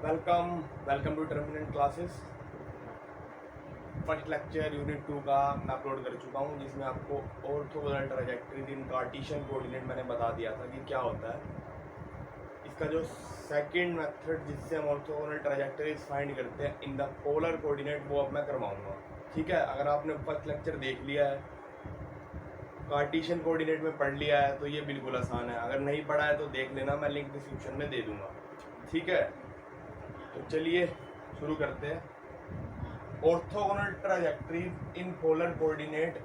Welcome to Terminant classes. First lecture unit 2 का मैं upload कर चुका हूँ, जिसमें आपको orthogonal trajectory in Cartesian coordinate मैंने बता दिया था कि क्या होता है। इसका जो सेकंड मेथड जिससे हम ऑर्थोगोनल ट्रैजेक्टरीज फाइंड करते हैं इन द पोलर कोऑर्डिनेट, वो अब मैं करवाऊंगा। ठीक है, अगर आपने फर्स्ट लेक्चर देख लिया है, कार्टेशियन कोऑर्डिनेट में पढ़ लिया है, तो ये बिल्कुल आसान है। अगर नहीं पढ़ा है तो देख लेना, मैं लिंक डिस्क्रिप्शन में दे दूंगा। ठीक है, तो चलिए शुरू करते हैं। Orthogonal trajectories in polar coordinate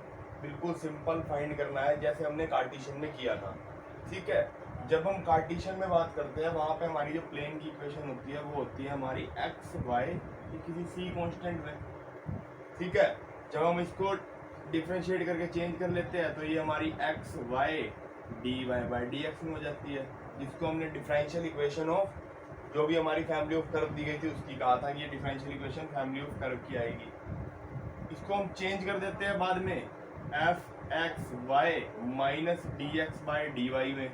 बिल्कुल सिंपल फाइंड करना है, जैसे हमने कार्टेशियन में किया था। ठीक है, जब हम कार्टेशियन में बात करते हैं, वहाँ पे हमारी जो प्लेन की इक्वेशन होती है वो होती है हमारी एक्स वाई किसी सी कांस्टेंट में। ठीक है, जब हम इसको डिफ्रेंशिएट करके चेंज कर लेते हैं तो ये हमारी x y d Y by D x में हो जाती है, जिसको हमने डिफरेंशियल इक्वेशन ऑफ जो भी हमारी फैमिली ऑफ कर्व दी गई थी उसकी कहा था कि ये differential equation family of curve की आएगी। इसको हम चेंज कर देते हैं बाद में f x y minus D x by D y में।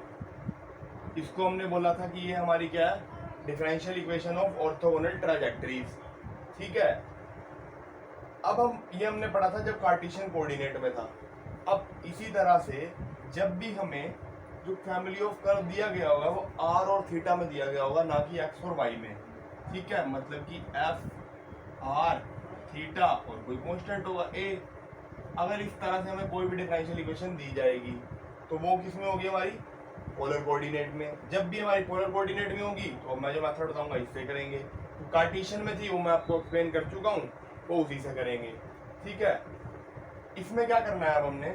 इसको हमने बोला था कि ये हमारी क्या है, differential equation of orthogonal trajectories. ठीक है, अब ये हमने पढ़ा था जब कार्टेशियन कोऑर्डिनेट में था। अब इसी तरह से जब भी हमें जो फैमिली ऑफ कर्व दिया गया होगा वो आर और थीटा में दिया गया होगा, ना कि एक्स और वाई में। ठीक है, मतलब कि एफ आर थीटा और कोई कांस्टेंट होगा ए। अगर इस तरह से हमें कोई भी डिफरेंशियल इक्वेशन दी जाएगी तो वो किस में होगी, हमारी पोलर कोऑर्डिनेट में। जब भी हमारी पोलर कोऑर्डिनेट में होगी तो मैं जो मेथड बताऊंगा इससे करेंगे। तो कार्टेशियन में थी वो मैं आपको एक्सप्लेन कर चुका हूँ, वो उसी से करेंगे। ठीक है, इसमें क्या करना है, अब हमने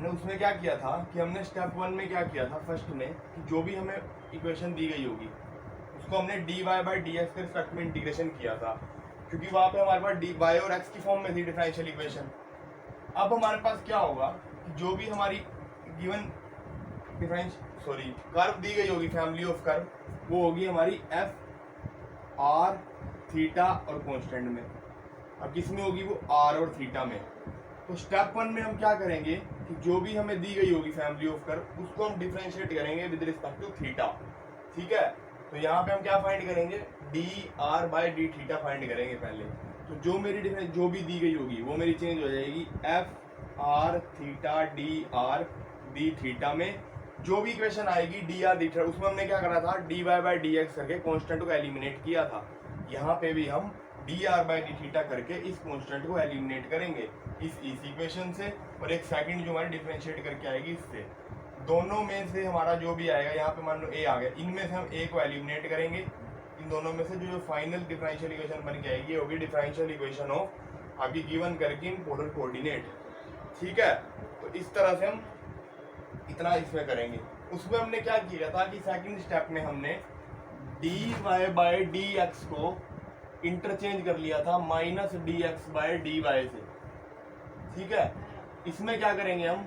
उसमें क्या किया था कि हमने स्टेप 1 में क्या किया था, फर्स्ट में कि जो भी हमें इक्वेशन दी गई होगी उसको हमने d Y by D x के रिस्पेक्ट में इंटीग्रेशन किया था, क्योंकि वहां पे हमारे पास डी वाई और एक्स की फॉर्म में थी डिफरेंशियल इक्वेशन। अब हमारे पास क्या होगा कि जो भी हमारी गिवन कर्व दी गई होगी, फैमिली ऑफ कर्व, वो होगी हमारी एफ आर थीटा और कांस्टेंट में। अब किस में होगी, वो आर और थीटा में। तो स्टेप 1 में हम क्या करेंगे कि जो भी हमें दी गई होगी फैमिली ऑफ कर्व उसको हम डिफरेंशिएट करेंगे विद रिस्पेक्ट टू थीटा। ठीक है, तो यहाँ पे हम क्या फाइंड करेंगे, d are by D theta find करेंगे पहले। तो जो मेरी जो भी दी गई होगी वो मेरी चेंज हो जाएगी F R theta d are d theta में। जो भी इक्वेशन आएगी डी आर डी थीटा, उसमें हमने क्या करा था, d Y by D x करके कॉन्स्टेंट को एलिमिनेट किया था। यहाँ पे भी हम d are by D theta करके इस कांस्टेंट को एलिमिनेट करेंगे इस इक्वेशन से, और एक सेकंड जो हमारी डिफरेंशिएट करके आएगी इससे। दोनों में से हमारा जो भी आएगा, यहाँ पे मान लो ए आ गया, इनमें से हम ए को एलिमिनेट करेंगे। इन दोनों में से जो फाइनल डिफरेंशियल इक्वेशन बन के आएगी होगी डिफरेंशियल इक्वेशन ऑफ आपकी गिवन करके इन पोलर कोऑर्डिनेट। ठीक है, तो इस तरह से हम इतना इसमें करेंगे। उसमें हमने क्या किया था कि सेकंड स्टेप में हमने d Y by D x को इंटरचेंज कर लिया था minus D x by D Y से। ठीक है, इसमें क्या करेंगे, हम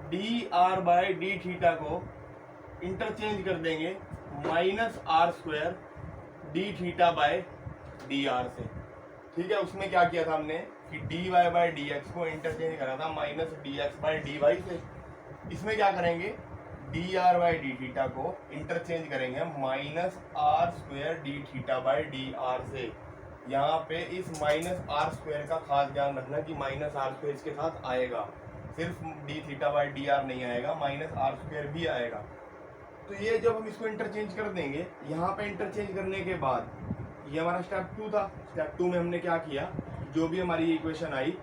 d are by D theta को इंटरचेंज कर देंगे minus r square d theta by d r से। ठीक है, उसमें क्या किया था हमने कि d Y by D x को इंटरचेंज करा था minus D x by D Y से। इसमें क्या करेंगे, d are by D theta को इंटरचेंज करेंगे minus r square d theta by d r से। यहाँ पे इस माइनस आर स्क्वायर का खास ध्यान रखना कि माइनस आर स्क्वायर इसके साथ आएगा, सिर्फ D theta by d are नहीं आएगा, माइनस आर स्क्वायर भी आएगा। तो ये जब हम इसको इंटरचेंज कर देंगे, यहाँ पे इंटरचेंज करने के बाद ये हमारा स्टेप 2 था। स्टेप 2 में हमने क्या किया, जो भी हमारी इक्वेशन आई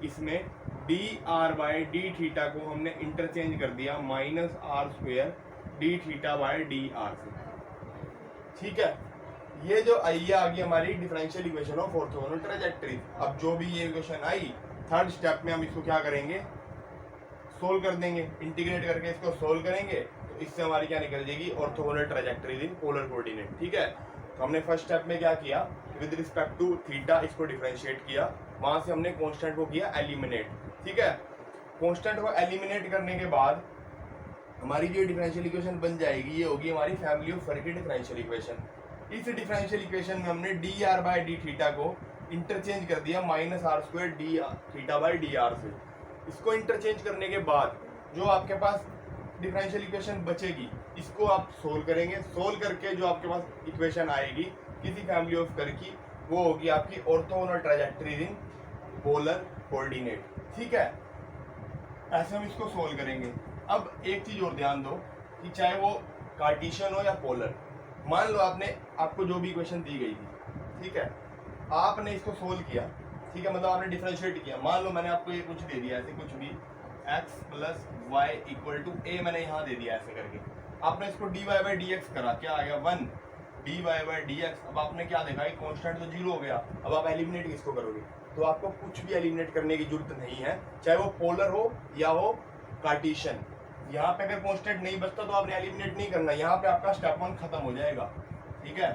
इसमें d are by D theta को हमने इंटरचेंज कर दिया minus r square d theta by d r से। ठीक है, ये जो आई आ गई हमारी differential equation of orthogonal trajectory. अब जो भी ये इक्वेशन आई, थर्ड स्टेप में हम इसको क्या करेंगे, सोल्व कर देंगे, इंटीग्रेट करके इसको सोल्व करेंगे। तो इससे हमारी क्या निकल जाएगी, orthogonal trajectories in polar coordinate. ठीक है, तो हमने फर्स्ट स्टेप में क्या किया, विद रिस्पेक्ट टू थीटा इसको डिफरेंशिएट किया, वहां से हमने कांस्टेंट को किया एलिमिनेट। ठीक है, कांस्टेंट को एलिमिनेट करने के बाद हमारी जो डिफरेंशियल इक्वेशन बन जाएगी ये होगी हमारी फैमिली ऑफ कर्व की डिफरेंशियल इक्वेशन। इस डिफरेंशियल इक्वेशन में हमने d are by D theta को इंटरचेंज कर दिया minus r square d theta by d r से। इसको इंटरचेंज करने के बाद जो आपके पास डिफरेंशियल इक्वेशन बचेगी इसको आप सोल्व करेंगे। सोल्व करके जो आपके पास इक्वेशन आएगी किसी फैमिली ऑफ कर्व की, वो होगी आपकी ऑर्थोगोनल ट्राजेक्टरीज इन पोलर कोऑर्डिनेट। ठीक है, ऐसे हम इसको सोल्व करेंगे। अब एक चीज और ध्यान दो कि चाहे वो कार्टेशियन हो या पोलर, मान लो आपको जो भी इक्वेशन दी गई थी, ठीक है, आपने इसको सोल्व किया, ठीक है, मतलब आपने डिफरेंशिएट किया। मान लो मैंने आपको ये कुछ दे दिया ऐसे, कुछ भी x plus Y equal to A मैंने यहाँ दे दिया ऐसे करके, आपने इसको D Y by D X करा, क्या आ गया 1 D Y by D X. अब आपने क्या देखा कि कॉन्स्टेंट तो 0 हो गया, अब आप एलिमिनेट किसको करोगे? तो आपको कुछ भी एलिमिनेट करने की जरूरत नहीं है, चाहे वो पोलर हो या हो कार्टेशियन। यहाँ पे अगर कॉन्स्टेंट नहीं बचता तो आपने एलिमिनेट नहीं करना, यहाँ पे आपका स्टेप 1 खत्म हो जाएगा। ठीक है,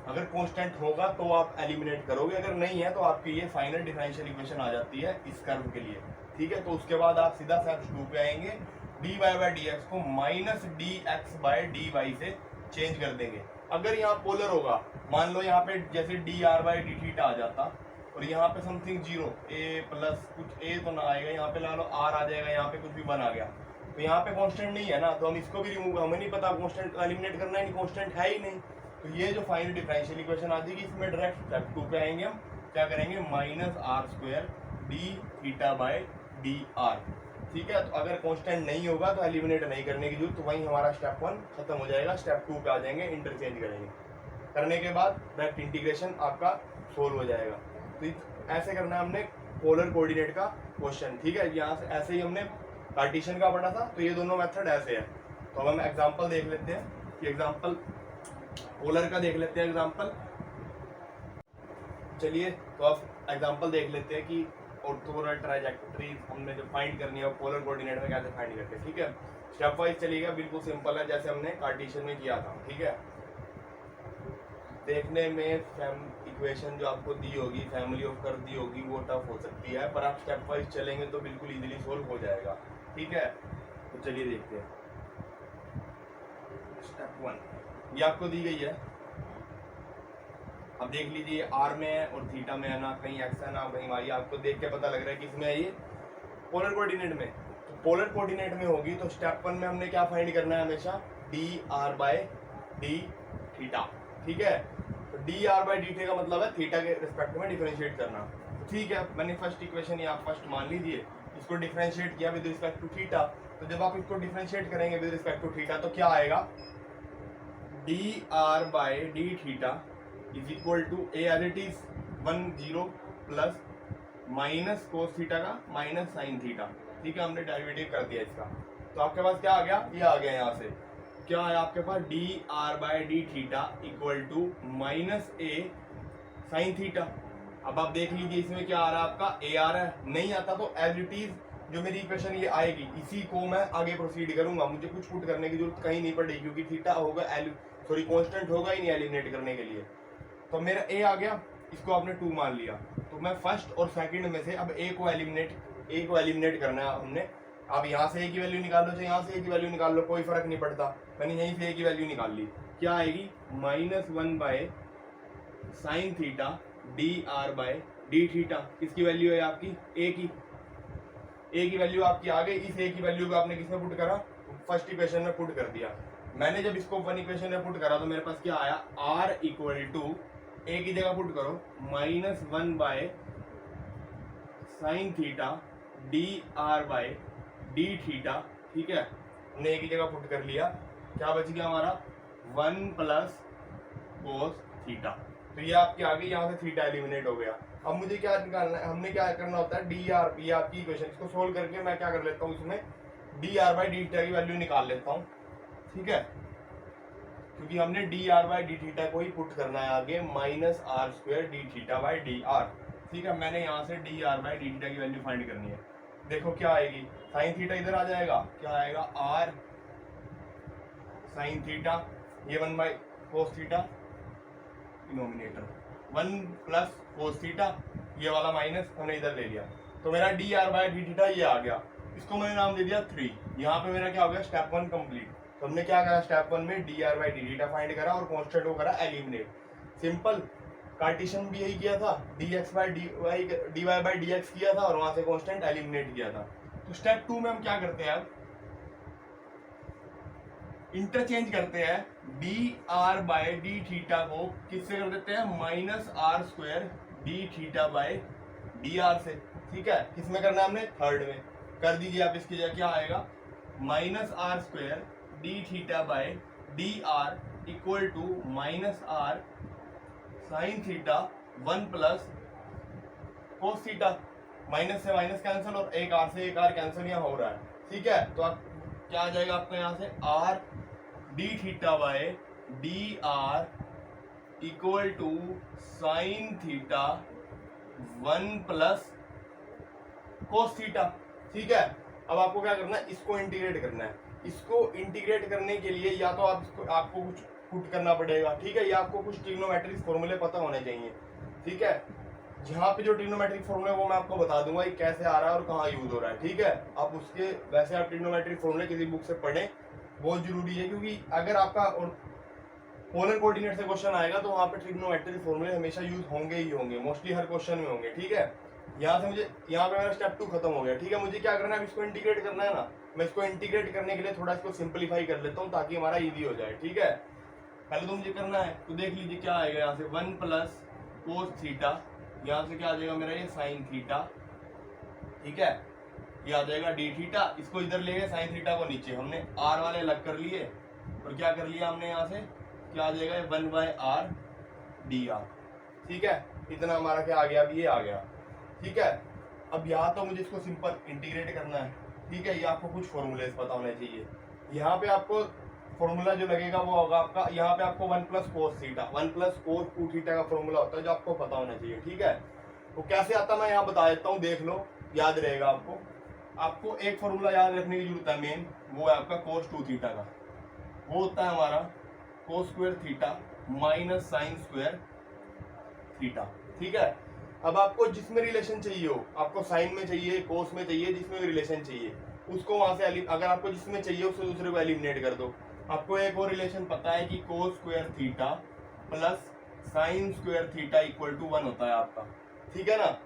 अगर कांस्टेंट होगा तो आप एलिमिनेट करोगे, अगर नहीं है तो आपकी ये फाइनल डिफरेंशियल इक्वेशन आ जाती है इस कर्व के लिए। ठीक है, तो उसके बाद आप सीधा स्टेप 2 पे आएंगे, D Y by D x को minus D x by D Y से चेंज कर देंगे। अगर यहाँ पोलर होगा, मान लो यहाँ पे जैसे D are by D theta आ जाता और यहाँ पे समथिंग 0 ए प्लस कुछ ए तो ना आएगा, यहाँ पे ला लो आर आ जाएगा, यहाँ पे कुछ भी 1 आ गया, तो यहाँ पे कांस्टेंट नहीं है ना, तो हम इसको भी रिमूव, हमें नहीं पता कांस्टेंट एलिमिनेट करना है, नहीं कांस्टेंट है ही नहीं। तो ये जो फाइनल डिफरेंशियल इक्वेशन आ जाएगी, इसमें डायरेक्ट स्टेप 2 पे आएंगे, हम क्या करेंगे minus r square d theta by d r. ठीक है, तो अगर कांस्टेंट नहीं होगा तो एलिमिनेट नहीं करने की जरूरत, तो वहीं हमारा स्टेप 1 खत्म हो जाएगा। स्टेप 2 पे आ जाएंगे, इंटरचेंज करेंगे, करने के बाद डायरेक्ट इंटीग्रेशन आपका सोल्व हो जाएगा। तो ऐसे करना है हमने पोलर कोऑर्डिनेट का क्वेश्चन। ठीक है, यहाँ से ऐसे ही हमने कार्टेशियन का पढ़ा था, तो ये दोनों मेथड ऐसे है। तो अब हम एग्जांपल देख लेते हैं कि एग्जांपल पोलर का देख लेते हैं एग्जांपल। चलिए, तो अब एग्जांपल देख लेते हैं कि ऑर्थोगोनल ट्राजेक्टरी हमने जो फाइंड करनी है पोलर कोऑर्डिनेट में कैसे फाइंड करते हैं। ठीक है, स्टेप वाइज चलिएगा, बिल्कुल सिंपल है जैसे हमने कार्टेशियन में किया था। ठीक है, देखने में इक्वेशन जो आपको दी होगी, फैमिली ऑफ कर्व दी होगी, वो टफ हो सकती है, पर आप स्टेप वाइज चलेंगे तो बिल्कुल इजीली सोल्व हो जाएगा। ठीक है, तो चलिए देखते हैं। स्टेप 1 ये आपको दी गई है, अब देख लीजिए आर में है और थीटा में है ना, कहीं एक्स है ना कहीं वाई, आपको देख के पता लग रहा है किसमें है ये पोलर कोऑर्डिनेट में। तो पोलर कोऑर्डिनेट में होगी तो स्टेप 1 में हमने क्या फाइंड करना है हमेशा, d are by D theta. ठीक है, तो d are by D theta का मतलब है थीटा के रिस्पेक्ट में डिफरेंशिएट करना। ठीक है, मैंने फर्स्ट इक्वेशन या फर्स्ट मान लीजिए इसको डिफरेंशिएट किया विद रिस्पेक्ट टू थीटा, तो जब आप इसको डिफरेंशिएट करेंगे विद रिस्पेक्ट टू थीटा तो क्या आएगा, d are by D theta is equal to a as it is 10 plus minus cos theta का माइनस साइन थीटा। ठीक है, हमने डेरिवेटिव कर दिया इसका, तो आपके पास क्या आ गया, ये आ गया यहाँ से क्या है आपके पास, D are by D theta equal to minus A sine theta. अब आप देख लीजिए इसमें क्या आ रहा है आपका, ए आ रहा है, नहीं आता तो एज इट इज जो मेरी इक्वेशन ये आएगी इसी को मैं आगे प्रोसीड करूंगा, मुझे कुछ पुट करने की जरूरत कहीं नहीं पड़ेगी, क्योंकि थीटा होगा कांस्टेंट होगा ही नहीं एलिमिनेट करने के लिए। तो मेरा ए आ गया, इसको आपने 2 मान लिया, तो मैं फर्स्ट और सेकंड में से अब ए को एलिमिनेट करना है हमने। अब यहाँ से ए की वैल्यू निकाल लो, चाहे यहाँ से ए की वैल्यू निकाल लो, कोई फर्क नहीं पड़ता, मैंने यहीं से ए की वैल्यू निकाल ली, क्या आएगी -1 by sine theta d are by D theta. किसकी वैल्यू है आपकी, ए की वैल्यू आपकी आ गई। इस ए की वैल्यू को आपने किसमें पुट करा, फर्स्ट इक्वेशन में पुट कर दिया। मैंने जब इसको 1 इक्वेशन में पुट करा तो मेरे पास क्या आया, आर इक्वल टू ए की जगह पुट करो -1 by sine theta d are by D theta. ठीक है, हमने ए की जगह पुट कर लिया, क्या बच गया हमारा 1 प्लस कोस थीटा। तो ये आपकी आ गई, यहाँ से थीटा एलिमिनेट हो गया। अब मुझे क्या निकालना है, हमने क्या करना होता है, डी आर, ये आपकी इक्वेशन, इसको सोल्व करके मैं क्या कर लेता हूँ, इसमें d are by D theta की वैल्यू निकाल लेता हूँ। ठीक है, क्योंकि हमने d are by D theta को ही पुट करना है आगे, minus r square d theta by d r. ठीक है, मैंने यहाँ से d are by D theta की वैल्यू फाइंड करनी है। देखो क्या आएगी, साइन थीटा इधर आ जाएगा, क्या आएगा आर साइन थीटा, ये 1 by cos theta denominator, 1 plus cos theta, ये वाला माइनस हमने इधर ले लिया, तो मेरा D R by D theta ये आ गया, इसको मैंने नाम दे दिया 3। यहाँ पे मेरा क्या हो गया, स्टेप 1 कंप्लीट। तो हमने क्या करा, स्टेप 1 में D R by D theta find करा और कांस्टेंट को करा एलिमिनेट। सिंपल, कार्टेशियन भी यही किया था, d Y by D x किया था और वहां से कांस्टेंट एलिमिनेट किया था। तो स्टेप 2 में हम क्या करते हैं, अब इंटरचेंज करते हैं d are by D theta को किससे कर देते हैं, minus r square d theta by d r से। ठीक है, किसमें करना है हमने, थर्ड में। कर दीजिए आप, इसकी जगह क्या आएगा, minus r square d theta by d r equal to minus r sine theta 1 plus cos theta. Minus से माइनस कैंसिल और एक आर से एक आर कैंसिल यहाँ हो रहा है। ठीक है, तो आप क्या आ जाएगा आपका यहाँ से, r d theta by d r equal to sine theta 1 plus cos theta. ठीक है, अब आपको क्या करना है, इसको इंटीग्रेट करना है। इसको इंटीग्रेट करने के लिए या तो आपको कुछ पुट करना पड़ेगा, ठीक है, या आपको कुछ ट्रिग्नोमेट्रिक फॉर्मूले पता होने चाहिए। ठीक है, यहाँ पे जो ट्रिग्नोमेट्रिक फॉर्मूले वो मैं आपको बता दूंगा ये कैसे आ रहा है और कहाँ यूज हो रहा है। ठीक है, आप उसके वैसे आप ट्रिग्नोमेट्रिक फॉर्मूले किसी बुक से पढ़ें, बहुत जरूरी है, क्योंकि अगर आपका पोलर कोऑर्डिनेट से क्वेश्चन आएगा तो वहाँ पे ट्रिग्नोमेट्रिक फॉर्मूले हमेशा यूज होंगे ही होंगे, मोस्टली हर क्वेश्चन में होंगे। ठीक है, यहाँ से मुझे यहाँ पे मेरा स्टेप 2 खत्म हो गया। ठीक है, मुझे क्या करना है, इसको इंटीग्रेट करना है ना। मैं इसको इंटीग्रेट करने के लिए थोड़ा इसको सिंपलीफाई कर लेता हूँ ताकि हमारा इजी हो जाए। ठीक है, पहले तो मुझे करना है, तो देख लीजिए क्या आएगा यहाँ से, 1 प्लस कोस थीटा, यहाँ से क्या आ जाएगा मेरा ये साइन थीटा। ठीक है, ये आ जाएगा डी थीटा, इसको इधर ले गए साइन थीटा को नीचे, हमने आर वाले अलग कर लिए और क्या कर लिया हमने यहाँ से, क्या आ जाएगा 1 बाय आर डी आर। ठीक है, इतना हमारा क्या आ गया, अब ये आ गया। ठीक है, अब यहाँ तो मुझे इसको सिंपल इंटीग्रेट करना है। ठीक है, ये आपको कुछ फॉर्मूले पता होने चाहिए। यहाँ पे आपको फॉर्मूला जो लगेगा वो होगा आपका, यहाँ पे आपको 1 प्लस कोस थीटा, 1 प्लस कोस 2 थीटा का फॉर्मूला होता है जो आपको पता होना चाहिए। ठीक है, वो कैसे आता मैं यहाँ बता देता हूँ, देख लो, याद रहेगा आपको। आपको एक फॉर्मूला याद रखने की जरूरत है मेन, वो है आपका कोस 2 थीटा का। वो होता है हमारा कोस square theta minus sign square theta. ठीक है, अब आपको जिसमें रिलेशन चाहिए हो, आपको साइन में चाहिए, कोस में चाहिए, जिसमें भी रिलेशन चाहिए उसको वहां से अगर आपको जिसमें चाहिए उससे दूसरे को एलिमिनेट कर दो। आपको एक और रिलेशन पता है कि cos square theta plus sine square theta equal to 1 होता है आपका। ठीक है ना,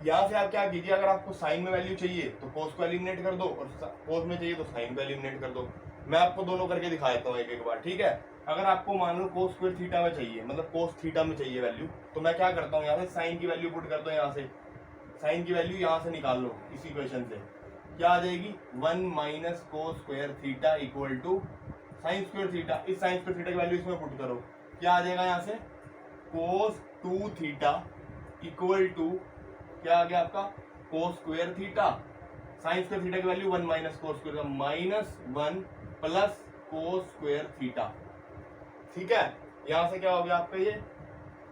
यहाँ से आप क्या कीजिए, अगर आपको साइन में वैल्यू चाहिए तो कोस को एलिमिनेट कर दो और कोस में चाहिए तो साइन को एलिमिनेट कर दो। मैं आपको दोनों करके दिखा देता हूँ एक एक बार। ठीक है, अगर आपको मान लो कोस स्क्वायर थीटा में चाहिए, मतलब कोस थीटा में चाहिए वैल्यू, तो मैं क्या करता हूँ, यहाँ से साइन की वैल्यू पुट कर दो, यहाँ से साइन की वैल्यू यहाँ से निकाल लो इस इक्वेशन से, क्या आ जाएगी 1 minus cos square theta equal to sine square theta. इस साइन स्क्वायर थीटा की वैल्यू इसमें पुट करो, क्या आ जाएगा यहाँ से, कोस 2 थीटा इक्वल टू क्या आ गया आपका, cos square theta, sine square theta की value 1 minus cos square, minus 1 plus cos square theta. ठीक है, यहां से क्या हो गया आपका ये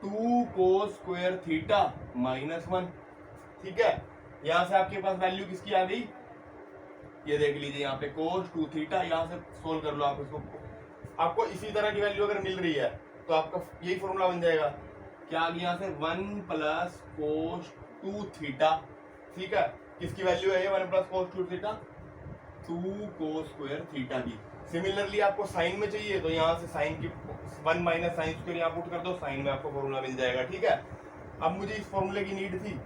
2 कोस स्क्वायर थीटा माइनस 1। ठीक है, यहां से आपके पास वैल्यू किसकी आ गई, ये देख लीजिए यहाँ पे कोस 2 थीटा, यहां से सोल्व कर लो आप इसको। आपको इसी तरह की वैल्यू अगर मिल रही है तो आपका यही फॉर्मूला बन जाएगा, क्या आ गया यहाँ से 1 प्लस कोस 2 थीटा। ठीक है, किसकी वैल्यू है ये 1 प्लस कोस 2 थीटा, 2 कोस स्क्वायर थीटा की। सिमिलरली आपको साइन में चाहिए तो यहाँ से साइन की 1 माइनस साइन स्क्वायर यहाँ पुट कर दो, साइन में आपको फॉर्मूला मिल जाएगा। ठीक है, अब मुझे इस फॉर्मूले की नीड थी,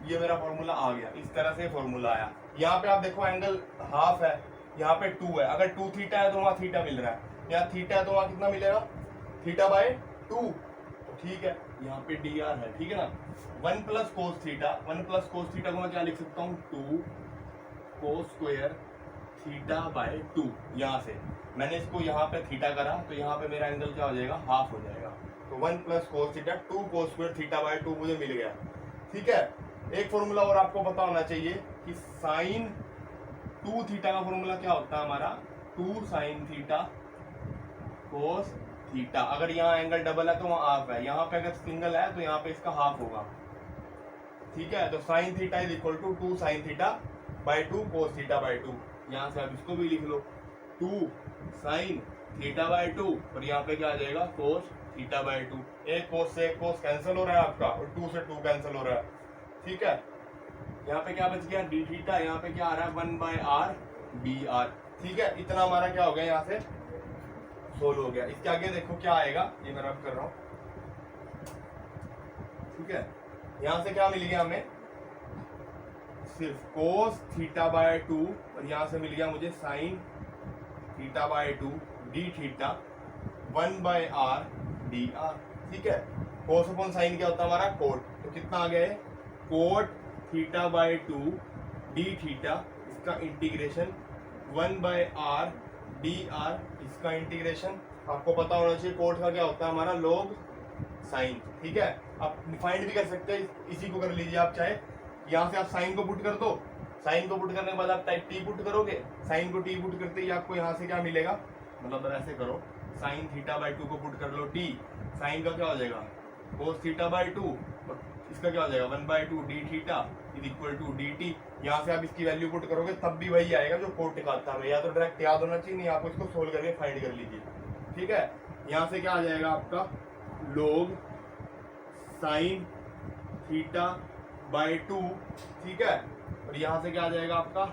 ये मेरा फॉर्मूला आ गया, इस तरह से फॉर्मूला आया। यहाँ पे आप देखो एंगल हाफ है, यहाँ पे 2 है, अगर 2 थीटा है तो वहाँ थीटा मिल रहा है, यहाँ थीटा है तो वहाँ कितना मिलेगा, थीटा बाय 2। ठीक है, यहाँ पे डी आर है। ठीक है ना, 1 plus cos theta, 1 plus cos theta को मैं क्या लिख सकता हूँ, 2 कोस स्क्वायर थीटा बाय 2। यहाँ से मैंने इसको यहाँ पे थीटा करा तो यहाँ पे मेरा एंगल क्या हो जाएगा, हाफ हो जाएगा। तो 1 plus cos theta 2 cos square theta by 2 मुझे मिल गया। ठीक है, एक फॉर्मूला और आपको पता होना चाहिए कि साइन 2 थीटा का फॉर्मूला क्या होता है हमारा, 2 साइन थीटा कोस थीटा। अगर यहाँ एंगल डबल है तो वहाँ हाफ है, यहाँ पे अगर सिंगल है तो यहाँ पे इसका हाफ होगा। ठीक है, तो sine theta is equal to 2 sine theta by 2 cos theta by 2। यहाँ से आप इसको भी लिख लो 2 साइन थीटा बाय 2 और यहाँ पे क्या आ जाएगा कोस थीटा बाय 2। एक कोस से एक कोस कैंसिल हो रहा है आपका और 2 से 2 कैंसिल हो रहा है। ठीक है, यहाँ पे क्या बच गया डी थीटा, यहाँ पे क्या आ रहा है 1 बाय आर डी आर। ठीक है, इतना हमारा क्या हो गया, यहाँ से सोल्व हो गया। इसके आगे देखो क्या आएगा, ये मैं रब कर रहा हूँ। ठीक है, यहाँ से क्या मिल गया हमें, सिर्फ कोस थीटा बाय 2 और यहाँ से मिल गया मुझे sign theta by 2 D theta 1/r dr, ठीक है। कोस अपॉन साइन क्या होता है हमारा कोट, तो कितना आ गया है cot theta by 2 D theta, इसका इंटीग्रेशन 1/r dr, इसका इंटीग्रेशन आपको पता होना चाहिए कोट का क्या होता है हमारा log साइन, ठीक है। आप फाइंड भी कर सकते हैं, इसी को कर लीजिए आप चाहे, यहाँ से आप साइन को पुट कर दो, साइन को पुट करने के बाद आप टाइप टी पुट करोगे, साइन को टी पुट करते ही आपको यहाँ से क्या मिलेगा, मतलब ऐसे करो साइन थीटा बाई 2 को पुट कर लो टी, साइन का क्या हो जाएगा कोस थीटा बाई 2 और इसका क्या हो जाएगा 1/2 d theta is equal to d t. यहाँ से आप इसकी वैल्यू पुट करोगे तब भी वही आएगा जो कोट निकालता है, या तो डायरेक्ट याद होना चाहिए, नहीं आप इसको सोल्व करके फाइंड कर लीजिए, ठीक है। यहाँ से क्या आ जाएगा आपका log साइन थीटा बाई 2, ठीक है, और यहाँ से क्या आ जाएगा आपका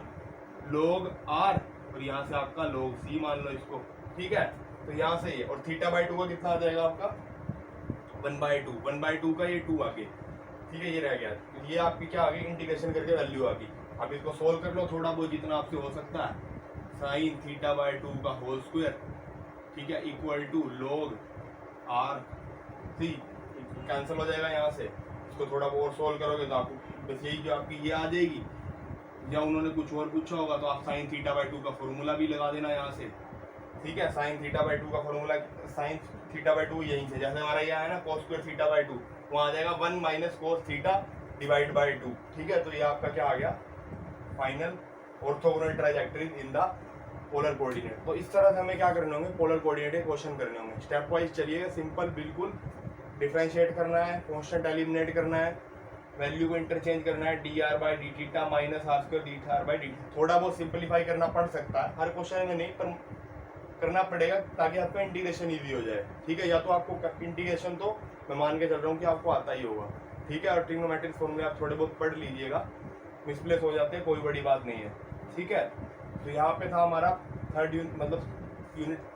log r, और यहाँ से आपका log c मान लो इसको, ठीक है। तो यहाँ से ये और थीटा बाई 2 का कितना आ जाएगा आपका 1/2 का ये 2 आ गया, ठीक है, ये रह गया, तो ये आपकी क्या आ गई इंटीग्रेशन करके वैल्यू आ गई। आप इसको सोल्व कर लो थोड़ा बहुत जितना आपसे हो सकता है, साइन थीटा बाई 2 का होल स्क्वायर, ठीक है, equal to log r c, cancel हो जाएगा यहाँ से, इसको थोड़ा और सोल्व करोगे तो आपको बस यही जो आपकी ये आ जाएगी, या उन्होंने कुछ और पूछा होगा तो आप साइन थीटा बाई 2 का फॉर्मूला भी लगा देना यहाँ से, ठीक है। साइन थीटा बाई 2 का फॉर्मूला, साइन थीटा बाई 2 यहीं से, जैसे हमारा यहाँ है ना cos स्क्वायर थीटा बाई 2, वहाँ आ जाएगा 1 minus cos theta divide by 2, ठीक है। तो ये आपका क्या आ गया final orthogonal trajectories in the polar coordinate. तो इस तरह से हमें क्या करने होंगे पोलर कोऑर्डिनेट के क्वेश्चन करने होंगे, स्टेप वाइज चलिएगा, सिंपल बिल्कुल, डिफरेंशिएट करना है, कांस्टेंट एलिमिनेट करना है, वैल्यू को इंटरचेंज करना है, d are by D theta minus r square d are by d, थोड़ा बहुत सिंपलीफाई करना पड़ सकता है, हर क्वेश्चन में नहीं पर करना पड़ेगा ताकि आपका इंटीग्रेशन ईजी हो जाए, ठीक है। या तो आपको इंटीग्रेशन तो मैं मान के चल रहा हूँ कि आपको आता ही होगा, ठीक है, और ट्रिग्नोमेट्रिक फॉर्मूले आप थोड़े बहुत पढ़ लीजिएगा, मिसप्लेस हो जाते हैं कोई बड़ी बात नहीं है, ठीक है। तो यहाँ पे था हमारा थर्ड यूनिट, मतलब यूनिट